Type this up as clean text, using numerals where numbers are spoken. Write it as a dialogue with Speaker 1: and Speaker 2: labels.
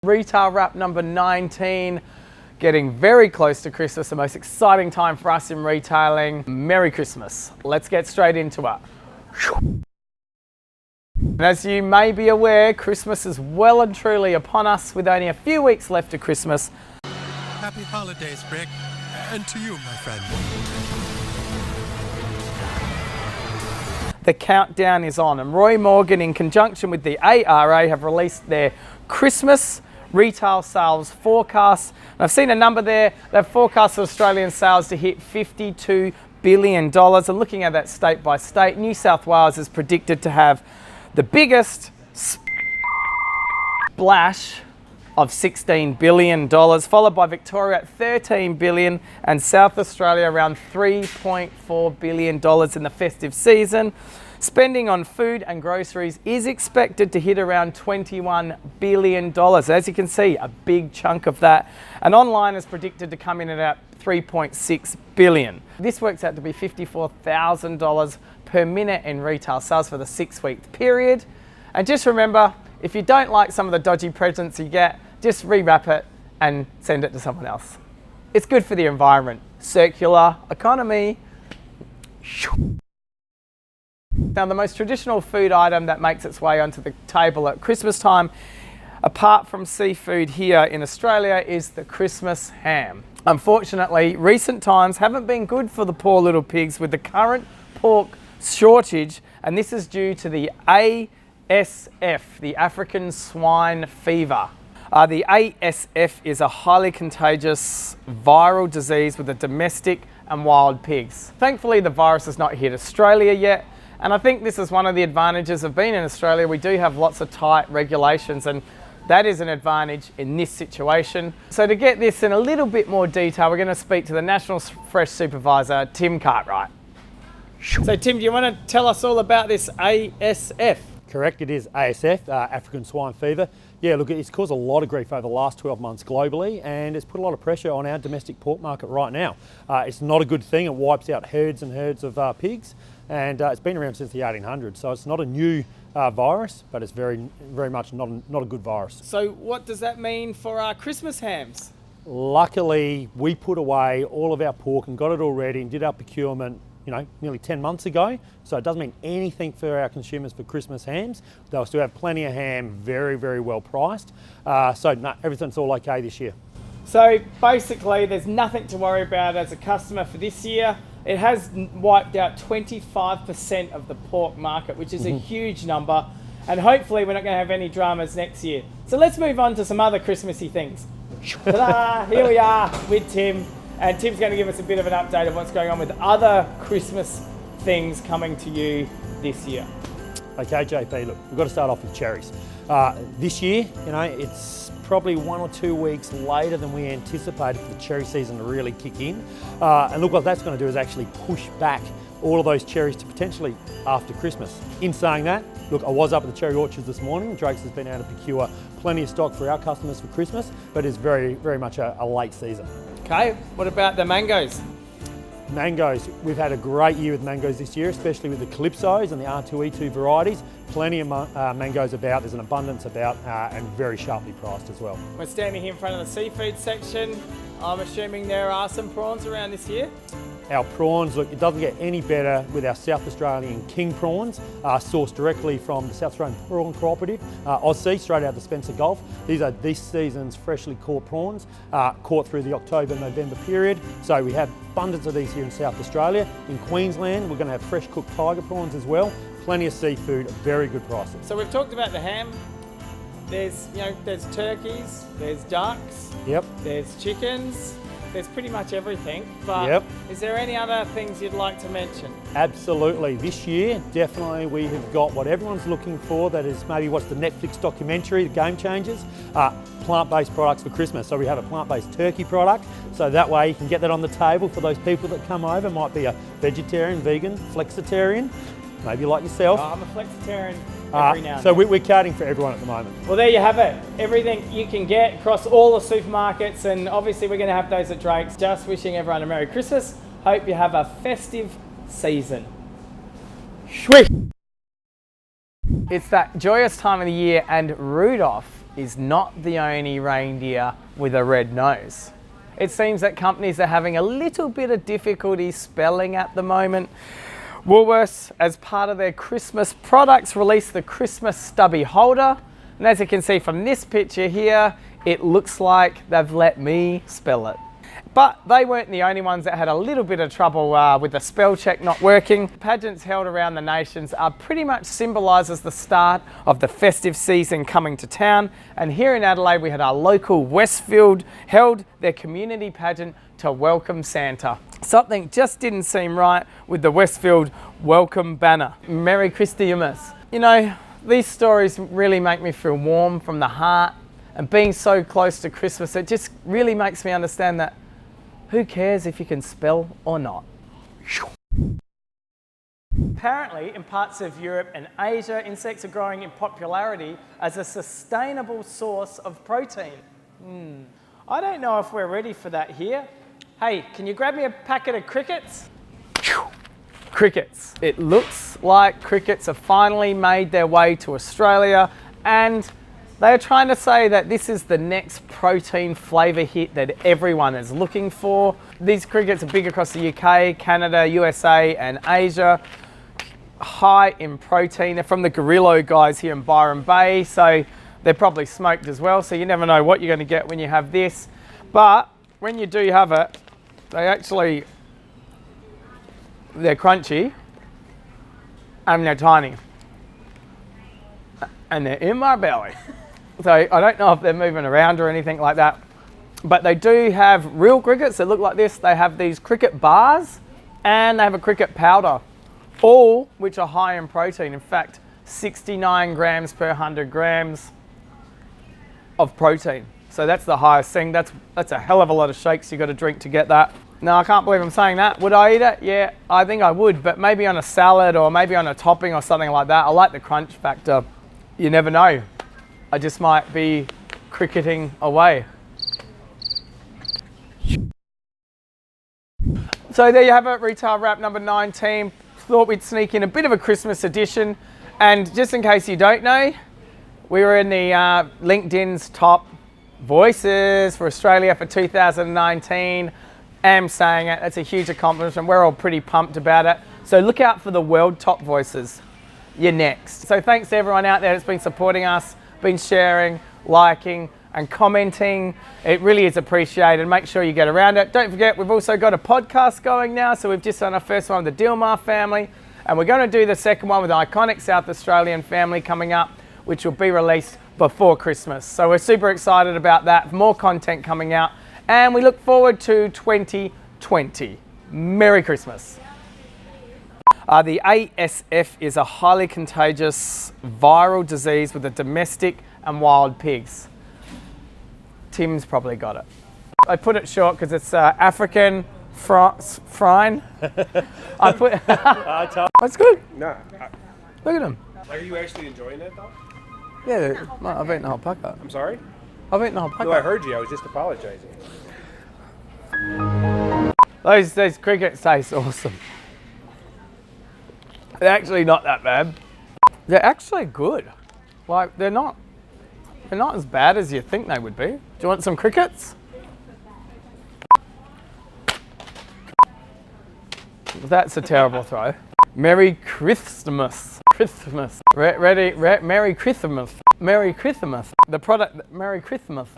Speaker 1: Retail wrap number 19, getting very close to Christmas, the most exciting time for us in retailing. Merry Christmas. Let's get straight into it. And as you may be aware, Christmas is well and truly upon us with only a few weeks left to Christmas.
Speaker 2: Happy holidays, Rick. And to you, my friend.
Speaker 1: The countdown is on, and Roy Morgan, in conjunction with the ARA, have released their Christmas retail sales forecast. And I've seen a number there. They've forecasted Australian sales to hit $52 billion. And looking at that state by state, New South Wales is predicted to have the biggest splash of $16 billion, followed by Victoria at $13 billion and South Australia around $3.4 billion in the festive season. Spending on food and groceries is expected to hit around $21 billion. As you can see, a big chunk of that. And online is predicted to come in at about $3.6 billion. This works out to be $54,000 per minute in retail sales for the 6-week period. And just remember, if you don't like some of the dodgy presents you get, just rewrap it and send it to someone else. It's good for the environment. Circular economy. Now, the most traditional food item that makes its way onto the table at Christmas time, apart from seafood here in Australia, is the Christmas ham. Unfortunately, recent times haven't been good for the poor little pigs with the current pork shortage, and this is due to the ASF, the African swine fever. The ASF is a highly contagious viral disease with the domestic and wild pigs. Thankfully, the virus has not hit Australia yet, and I think this is one of the advantages of being in Australia. We do have lots of tight regulations, and that is an advantage in this situation. So to get this in a little bit more detail, we're going to speak to the National Fresh Supervisor, Tim Cartwright. So Tim, do you want to tell us all about this ASF?
Speaker 3: Correct, it is ASF, African swine fever. Yeah, look, it's caused a lot of grief over the last 12 months globally, and it's put a lot of pressure on our domestic pork market right now. It's not a good thing. It wipes out herds and herds of pigs, and it's been around since the 1800s. So it's not a new virus, but it's very much not a good virus.
Speaker 1: So what does that mean for our Christmas hams?
Speaker 3: Luckily, we put away all of our pork and got it all ready and did our procurement, nearly 10 months ago. So it doesn't mean anything for our consumers for Christmas hams. They'll still have plenty of ham, very well priced. So no, everything's all okay this year.
Speaker 1: So basically, there's nothing to worry about as a customer for this year. It has wiped out 25% of the pork market, which is a huge number. And hopefully we're not going to have any dramas next year. So let's move on to some other Christmassy things. Ta-da! Here we are with Tim. And Tim's going to give us a bit of an update of what's going on with other Christmas things coming to you this year.
Speaker 3: Okay, JP, look, we've got to start off with cherries. This year, it's probably 1 or 2 weeks later than we anticipated for the cherry season to really kick in. And look, what that's going to do is actually push back all of those cherries to potentially after Christmas. In saying that, look, I was up at the cherry orchards this morning. Drake's has been able to procure plenty of stock for our customers for Christmas, but it's very much a late season.
Speaker 1: Okay, what about the mangoes?
Speaker 3: Mangoes, we've had a great year with mangoes this year, especially with the Calypsos and the R2E2 varieties. Plenty of mangoes about, there's an abundance about, and very sharply priced as well.
Speaker 1: We're standing here in front of the seafood section. I'm assuming there are some prawns around this year?
Speaker 3: Our prawns, look, it doesn't get any better with our South Australian king prawns, sourced directly from the South Australian Prawn Cooperative, Aussie, straight out of the Spencer Gulf. These are this season's freshly caught prawns, caught through the October-November period. So we have abundance of these here in South Australia. In Queensland, we're going to have fresh cooked tiger prawns as well. Plenty of seafood, very good prices.
Speaker 1: So we've talked about the ham. There's turkeys, there's ducks,
Speaker 3: yep.
Speaker 1: There's chickens. There's pretty much everything, but Is there any other things you'd like to mention?
Speaker 3: Absolutely. This year, definitely we have got what everyone's looking for, that is maybe what's the Netflix documentary, The Game Changers, plant-based products for Christmas. So we have a plant-based turkey product, so that way you can get that on the table for those people that come over. Might be a vegetarian, vegan, flexitarian, maybe like yourself.
Speaker 1: I'm a flexitarian. Every now and
Speaker 3: so
Speaker 1: then.
Speaker 3: we're catering for everyone at the moment.
Speaker 1: Well, there you have it. Everything you can get across all the supermarkets, and obviously we're going to have those at Drake's. Just wishing everyone a Merry Christmas. Hope you have a festive season. Sweet. It's that joyous time of the year, and Rudolph is not the only reindeer with a red nose. It seems that companies are having a little bit of difficulty spelling at the moment. Woolworths, as part of their Christmas products, released the Christmas stubby holder. And as you can see from this picture here, it looks like they've let me spell it. But they weren't the only ones that had a little bit of trouble with the spell check not working. Pageants held around the nations pretty much symbolises the start of the festive season coming to town. And here in Adelaide, we had our local Westfield held their community pageant to welcome Santa. Something just didn't seem right with the Westfield welcome banner. Merry Christmas. You know, these stories really make me feel warm from the heart. And being so close to Christmas, it just really makes me understand that who cares if you can spell or not? Apparently, in parts of Europe and Asia, insects are growing in popularity as a sustainable source of protein. I don't know if we're ready for that here. Hey, can you grab me a packet of crickets? Crickets. It looks like crickets have finally made their way to Australia, and they're trying to say that this is the next protein flavour hit that everyone is looking for. These crickets are big across the UK, Canada, USA and Asia. High in protein. They're from the Gorillo guys here in Byron Bay, so they're probably smoked as well, so you never know what you're going to get when you have this. But when you do have it, they're crunchy and they're tiny. And they're in my belly. So I don't know if they're moving around or anything like that, but they do have real crickets that look like this. They have these cricket bars and they have a cricket powder, all which are high in protein. In fact, 69 grams per 100 grams of protein. So that's the highest thing. That's a hell of a lot of shakes you got to drink to get that. No, I can't believe I'm saying that. Would I eat it? Yeah, I think I would, but maybe on a salad or maybe on a topping or something like that. I like the crunch factor. You never know. I just might be cricketing away. So there you have it, Retail Wrap number 19. Thought we'd sneak in a bit of a Christmas edition. And just in case you don't know, we were in the LinkedIn's top voices for Australia for 2019. Am saying it, it's a huge accomplishment. We're all pretty pumped about it. So look out for the world top voices. You're next. So thanks to everyone out there that's been supporting us, been sharing, liking and commenting. It really is appreciated. Make sure you get around it. Don't forget, we've also got a podcast going now. So we've just done our first one with the Dilmar family, and we're going to do the second one with the iconic South Australian family coming up, which will be released before Christmas. So we're super excited about that. More content coming out, and we look forward to 2020. Merry Christmas. The ASF is a highly contagious viral disease with the domestic and wild pigs. Tim's probably got it. I put it short because it's African frine. I put. That's good.
Speaker 4: No.
Speaker 1: Look at him.
Speaker 4: Are you actually enjoying it though?
Speaker 1: Yeah, I've eaten the whole packet.
Speaker 4: I'm sorry?
Speaker 1: I've eaten the whole packet.
Speaker 4: No, I heard you. I was just apologizing.
Speaker 1: Those crickets taste awesome. They're actually not that bad. They're actually good. Like, they're not as bad as you think they would be. Do you want some crickets? That's a terrible throw. Merry Christmas. Christmas. Ready? Merry Christmas. Merry Christmas. The product, Merry Christmas.